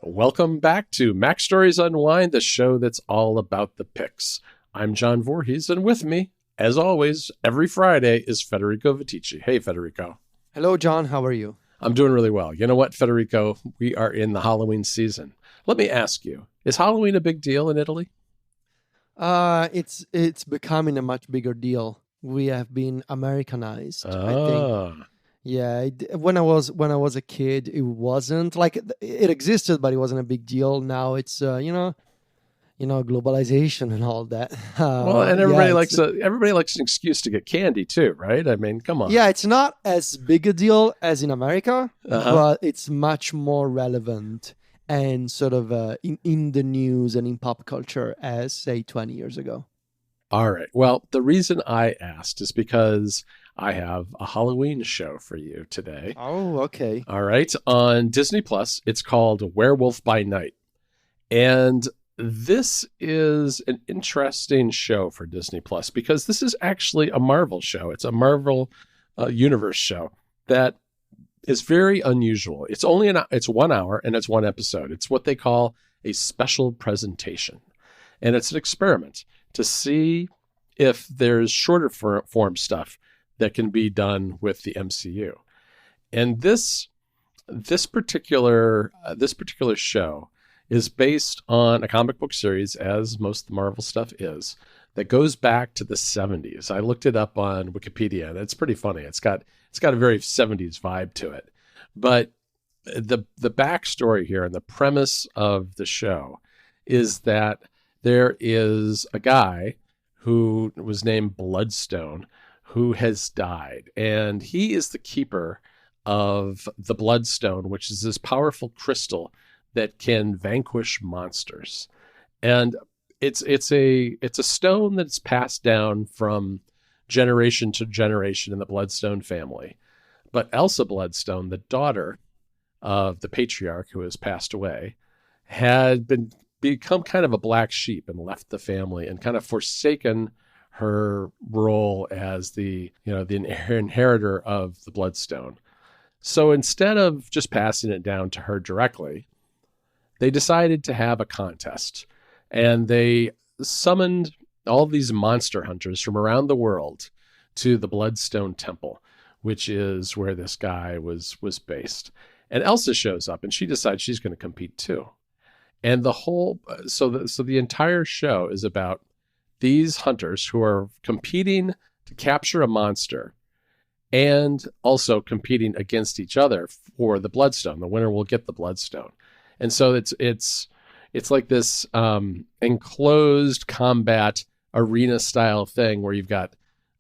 Welcome back to Mac Stories Unwind, the show that's all about the picks. I'm John Voorhees, and with me, as always, every Friday is Federico Viticci. Hey, Federico. Hello, John. How are you? I'm doing really well. You know what, Federico? We are in the Halloween season. Let me ask you, is Halloween a big deal in Italy? It's becoming a much bigger deal. We have been Americanized, I think. Yeah, when I was a kid, it wasn't like it existed, but it wasn't a big deal. Now it's globalization and all that. Well, and everybody likes an excuse to get candy too, right? I mean, come on. Yeah, it's not as big a deal as in America, but it's much more relevant and sort of in the news and in pop culture as, say, 20 years ago. All right. Well, the reason I asked is because I have a Halloween show for you today. Oh, okay. All right. On Disney Plus, it's called Werewolf by Night. And this is an interesting show for Disney Plus because this is actually a Marvel show. It's a Marvel Universe show that is very unusual. It's only it's 1 hour and it's one episode. It's what they call a special presentation. And it's an experiment to see if there's shorter form stuff that can be done with the MCU. And this particular show is based on a comic book series, as most of the Marvel stuff is, that goes back to the 70s. I looked it up on Wikipedia, and it's pretty funny. It's got a very 70s vibe to it. But the backstory here and the premise of the show is that there is a guy who was named Bloodstone who has died. And he is the keeper of the Bloodstone, which is this powerful crystal that can vanquish monsters. And it's a stone that's passed down from generation to generation in the Bloodstone family. But Elsa Bloodstone, the daughter of the patriarch who has passed away, had become kind of a black sheep and left the family and kind of forsaken her role as the inheritor of the Bloodstone. So instead of just passing it down to her directly, they decided to have a contest, and they summoned all these monster hunters from around the world to the Bloodstone Temple, which is where this guy was based. And Elsa shows up, and she decides she's going to compete too. And the entire show is about these hunters who are competing to capture a monster and also competing against each other for the Bloodstone. The winner will get the Bloodstone. And so it's like this enclosed combat arena style thing where you've got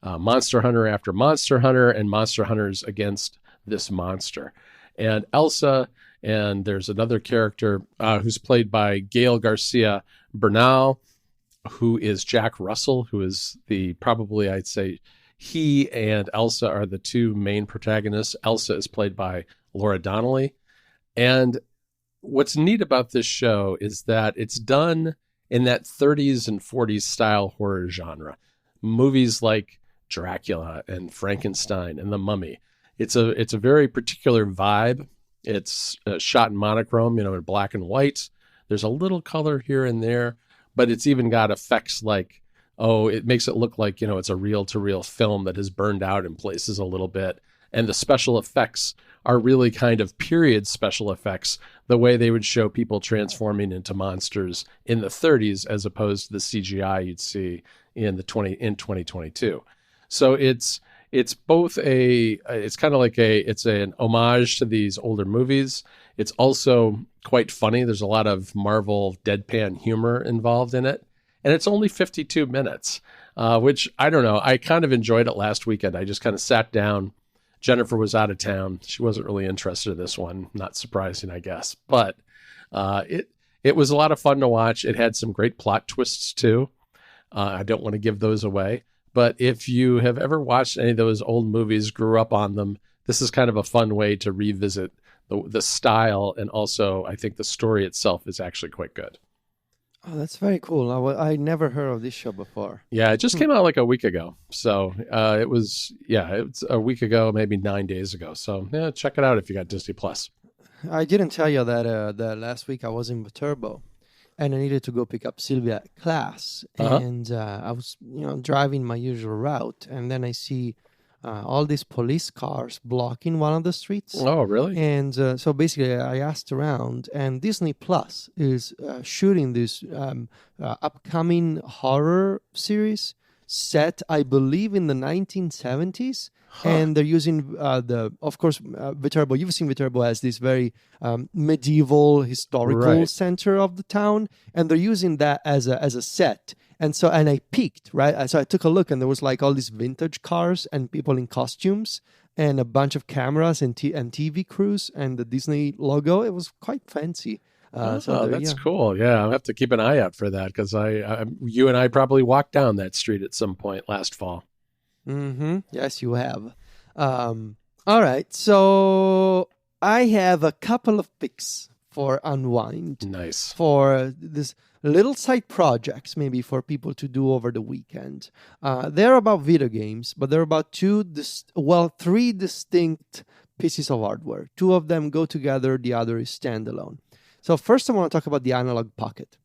monster hunter after monster hunter and monster hunters against this monster. And Elsa, and there's another character who's played by Gael Garcia Bernal, who is Jack Russell, who is I'd say he and Elsa are the two main protagonists. Elsa is played by Laura Donnelly. And what's neat about this show is that it's done in that 30s and 40s style horror genre. Movies like Dracula and Frankenstein and The Mummy. It's a very particular vibe. It's shot in monochrome, in black and white. There's a little color here and there, but it's even got effects like, it makes it look like, it's a reel-to-reel film that has burned out in places a little bit. And the special effects are really kind of period special effects, the way they would show people transforming into monsters in the 30s, as opposed to the CGI you'd see in 2022. So it's both it's kind of like it's an homage to these older movies. It's also quite funny. There's a lot of Marvel deadpan humor involved in it. And it's only 52 minutes, which I don't know. I kind of enjoyed it last weekend. I just kind of sat down. Jennifer was out of town. She wasn't really interested in this one. Not surprising, I guess. But it was a lot of fun to watch. It had some great plot twists, too. I don't want to give those away. But if you have ever watched any of those old movies, grew up on them, this is kind of a fun way to revisit the style. And also, I think the story itself is actually quite good. Oh, that's very cool. I never heard of this show before. Yeah, it just came out like a week ago. So it's a week ago, maybe 9 days ago. So yeah, check it out if you got Disney Plus. I didn't tell you that last week I was in Viterbo, and I needed to go pick up Sylvia at class. And I was, driving my usual route, and then I see all these police cars blocking one of the streets. Oh, really? And so basically, I asked around, and Disney Plus is shooting this upcoming horror series set, I believe, in the 1970s. And they're using of course, Viterbo. You've seen Viterbo as this very medieval historical center of the town, and they're using that as a set. And I peeked, right? So I took a look, and there was like all these vintage cars and people in costumes, and a bunch of cameras and TV crews, and the Disney logo. It was quite fancy. That's cool. Yeah, I'll have to keep an eye out for that, because you and I probably walked down that street at some point last fall. Mm-hmm. Yes, you have. All right. So I have a couple of picks for Unwind. Nice. For this little side projects, maybe for people to do over the weekend. They're about video games, but they're about three distinct pieces of hardware. Two of them go together, the other is standalone. So first I want to talk about the Analog Pocket.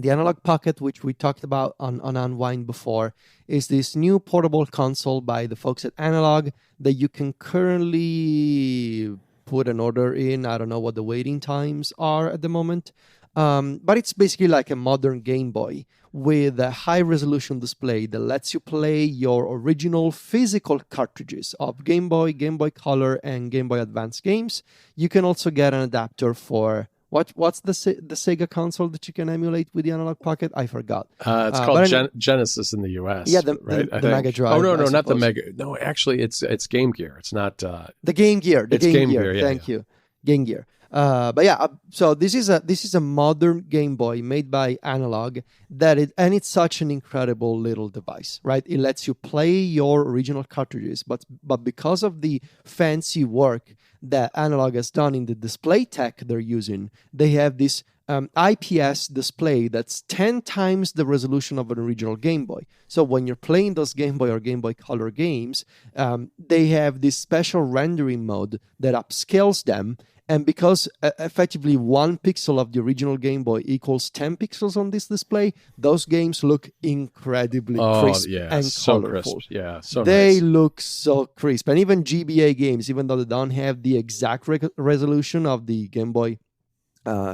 The Analog Pocket, which we talked about on Unwind before, is this new portable console by the folks at Analog that you can currently put an order in. I don't know what the waiting times are at the moment. But it's basically like a modern Game Boy with a high-resolution display that lets you play your original physical cartridges of Game Boy, Game Boy Color, and Game Boy Advance games. You can also get an adapter for... What's the Sega console that you can emulate with the Analog Pocket? I forgot. It's called Genesis in the US. Yeah, the Mega Drive. Oh, no, not the Mega. No, actually, it's Game Gear. It's not... the Game Gear. It's Game Gear. Yeah, Thank you. Game Gear. So this is a modern Game Boy made by Analog and it's such an incredible little device, right? It lets you play your original cartridges, but because of the fancy work that Analog has done in the display tech they're using, they have this IPS display that's 10 times the resolution of an original Game Boy. So when you're playing those Game Boy or Game Boy Color games, they have this special rendering mode that upscales them. And because effectively 1 pixel of the original Game Boy equals 10 pixels on this display, those games look incredibly crisp and so colorful. Crisp. Yeah, so they nice. look so crisp. And even GBA games, even though they don't have the exact resolution of the Game Boy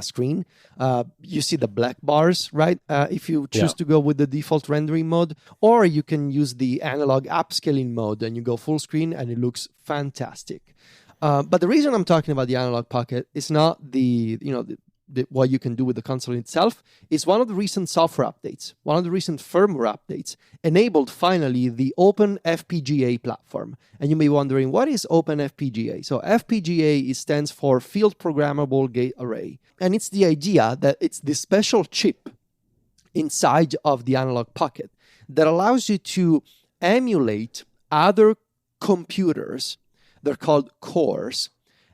screen, you see the black bars, right? If you choose to go with the default rendering mode, or you can use the Analog upscaling mode and you go full screen and it looks fantastic. But the reason I'm talking about the Analog Pocket is not what you can do with the console itself. It's one of the recent software updates, one of the recent firmware updates, enabled finally the Open FPGA platform. And you may be wondering, what is Open FPGA? So FPGA stands for Field Programmable Gate Array. And it's the idea that it's this special chip inside of the Analog Pocket that allows you to emulate other computers. They're called cores.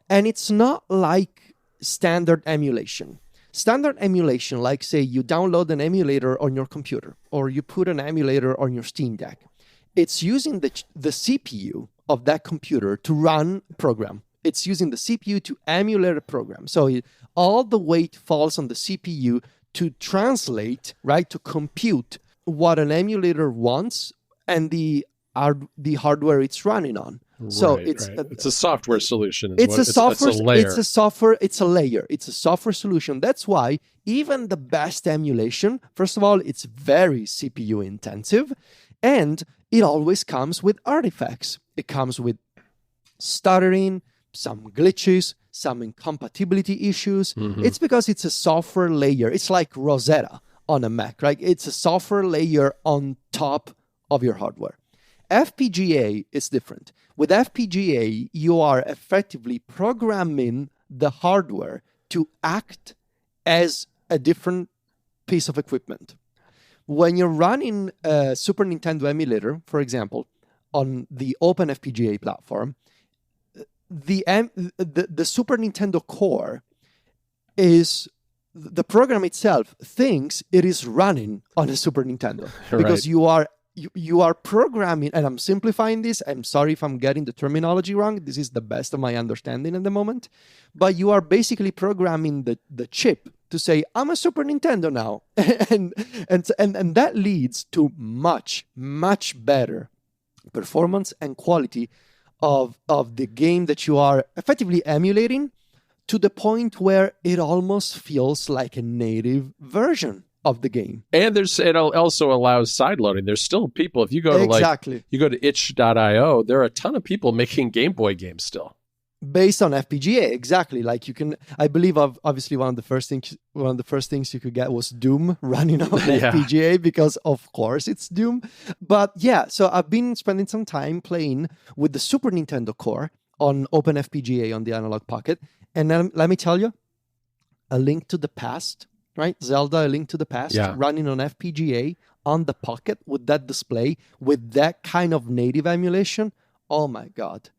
And it's not like standard emulation. Standard emulation, like say you download an emulator on your computer or you put an emulator on your Steam Deck. It's using the CPU of that computer to run a program. It's using the CPU to emulate a program. So all the weight falls on the CPU to translate, right, to compute what an emulator wants and the hardware it's running on. So it's a software solution. It's a layer. It's a layer. It's a software solution. That's why even the best emulation, first of all, it's very CPU intensive, and it always comes with artifacts. It comes with stuttering, some glitches, some incompatibility issues. Mm-hmm. It's because it's a software layer. It's like Rosetta on a Mac, right? It's a software layer on top of your hardware. FPGA is different. With FPGA, you are effectively programming the hardware to act as a different piece of equipment. When you're running a Super Nintendo emulator, for example, on the Open FPGA platform, the Super Nintendo core is the program itself thinks it is running on a Super Nintendo because you are you are programming, and I'm simplifying this. I'm sorry if I'm getting the terminology wrong. This is the best of my understanding at the moment. But you are basically programming the chip to say, I'm a Super Nintendo now. and that leads to much, much better performance and quality of the game that you are effectively emulating, to the point where it almost feels like a native version of the game. And it also allows side loading. There's still people, if you go to you go to itch.io, there are a ton of people making Game Boy games still. Based on FPGA, exactly. Like you can, I believe, obviously one of the first things you could get was Doom running on FPGA, because of course it's Doom. But yeah, so I've been spending some time playing with the Super Nintendo core on OpenFPGA on the Analog Pocket, and then, let me tell you, A Link to the Past, right? Zelda: A Link to the Past, running on FPGA on the Pocket with that display, with that kind of native emulation. Oh my God.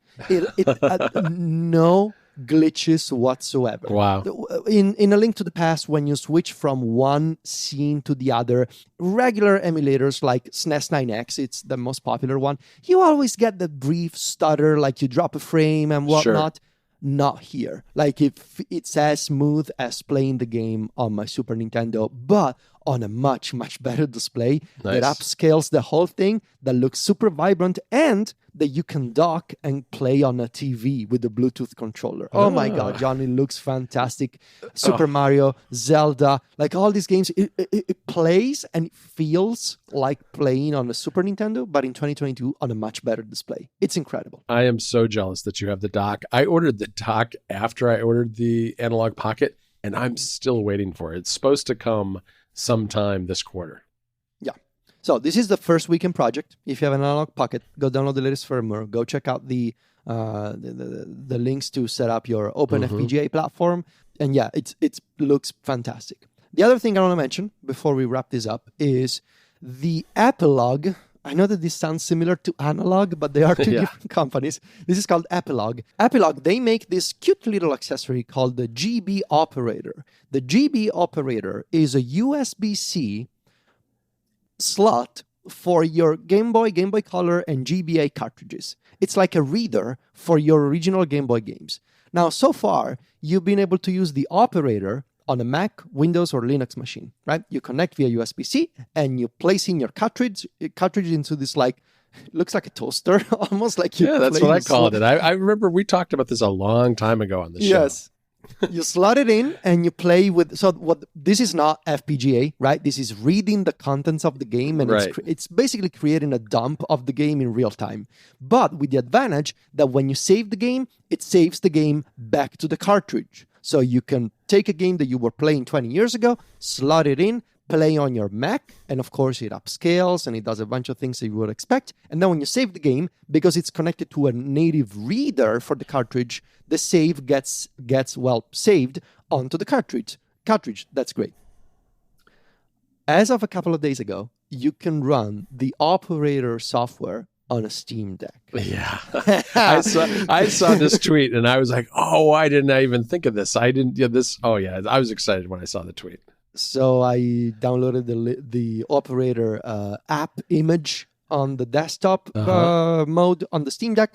No glitches whatsoever. Wow. In A Link to the Past, when you switch from one scene to the other, regular emulators like SNES 9X, it's the most popular one, you always get the brief stutter, like you drop a frame and whatnot. Sure. Not here. Like it's as smooth as playing the game on my Super Nintendo, but on a much, much better display that upscales the whole thing, that looks super vibrant, and that you can dock and play on a TV with the Bluetooth controller. Oh my God, John, it looks fantastic. Super Mario, Zelda, like all these games, it plays and it feels like playing on a Super Nintendo, but in 2022 on a much better display. It's incredible. I am so jealous that you have the dock. I ordered the dock after I ordered the Analog Pocket, and I'm still waiting for it. It's supposed to come sometime this quarter. So this is the first weekend project. If you have an Analog Pocket, go download the latest firmware. Go check out the links to set up your OpenFPGA platform. And yeah, it looks fantastic. The other thing I want to mention before we wrap this up is the Epilogue. I know that this sounds similar to Analog, but they are two different companies. This is called Epilogue. Epilogue, they make this cute little accessory called the GB Operator. The GB Operator is a USB-C slot for your Game Boy Color, and GBA cartridges. It's like a reader for your original Game Boy games. Now, so far, you've been able to use the operator on a Mac, Windows, or Linux machine, right? You connect via USB-C, and you place in your cartridge into this, like, looks like a toaster, almost like you. Yeah, that's what I called it. I remember we talked about this a long time ago on the show. Yes. You slot it in and you play with. So this is not FPGA, right? This is reading the contents of the game, and it's basically creating a dump of the game in real time. But with the advantage that when you save the game, it saves the game back to the cartridge. So you can take a game that you were playing 20 years ago, slot it in, play on your Mac, and of course it upscales and it does a bunch of things that you would expect. And then when you save the game, because it's connected to a native reader for the cartridge, the save gets saved onto the cartridge. That's great. As of a couple of days ago, you can run the operator software on a Steam Deck. Yeah. I saw this tweet and I was like, oh, why didn't I even think of this? I was excited when I saw the tweet. So I downloaded the operator app image on the desktop mode on the Steam Deck.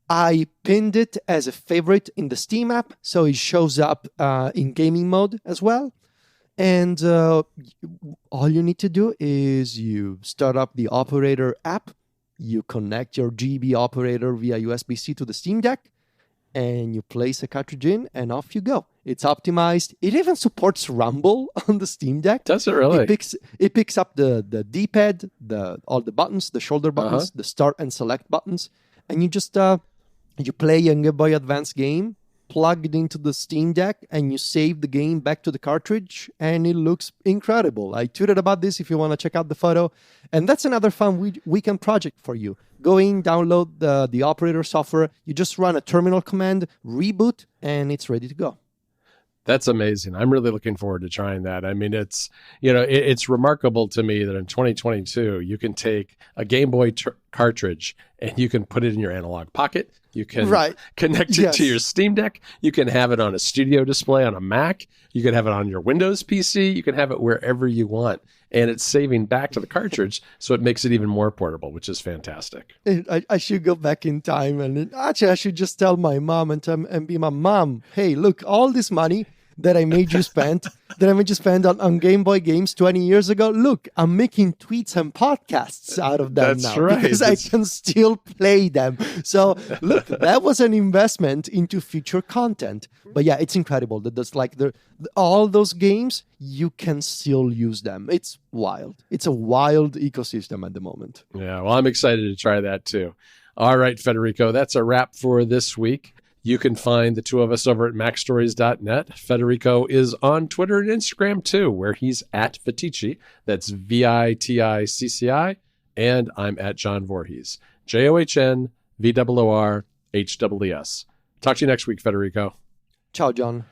I pinned it as a favorite in the Steam app, so it shows up in gaming mode as well. And all you need to do is you start up the operator app, you connect your GB operator via USB-C to the Steam Deck, and you place a cartridge in, and off you go. It's optimized. It even supports Rumble on the Steam Deck. Does it really? It picks up the D-pad, all the buttons, the shoulder buttons, the start and select buttons, and you just you play a Game Boy Advance game, plug it into the Steam Deck, and you save the game back to the cartridge, and it looks incredible. I tweeted about this if you want to check out the photo. And that's another fun weekend project for you. Go in, download the operator software. You just run a terminal command, reboot, and it's ready to go. That's amazing. I'm really looking forward to trying that. I mean, it's remarkable to me that in 2022, you can take a Game Boy cartridge, and you can put it in your analog pocket. You can connect it Yes. to your Steam Deck. You can have it on a studio display on a Mac. You can have it on your Windows PC. You can have it wherever you want. And it's saving back to the cartridge, so it makes it even more portable, which is fantastic. I should go back in time, and actually I should just tell my mom and be my mom, hey, look, all this money that I made you spend, on Game Boy games 20 years ago, look, I'm making tweets and podcasts out of them. That's now. right. Because I can still play them. So look, that was an investment into future content. But yeah, it's incredible that there's like all those games, you can still use them. It's wild. It's a wild ecosystem at the moment. Yeah, well, I'm excited to try that too. All right, Federico, that's a wrap for this week. You can find the two of us over at macstories.net. Federico is on Twitter and Instagram too, where he's at Viticci. That's VITICCI. And I'm at John Voorhees. JOHNVOORHWES. Talk to you next week, Federico. Ciao, John.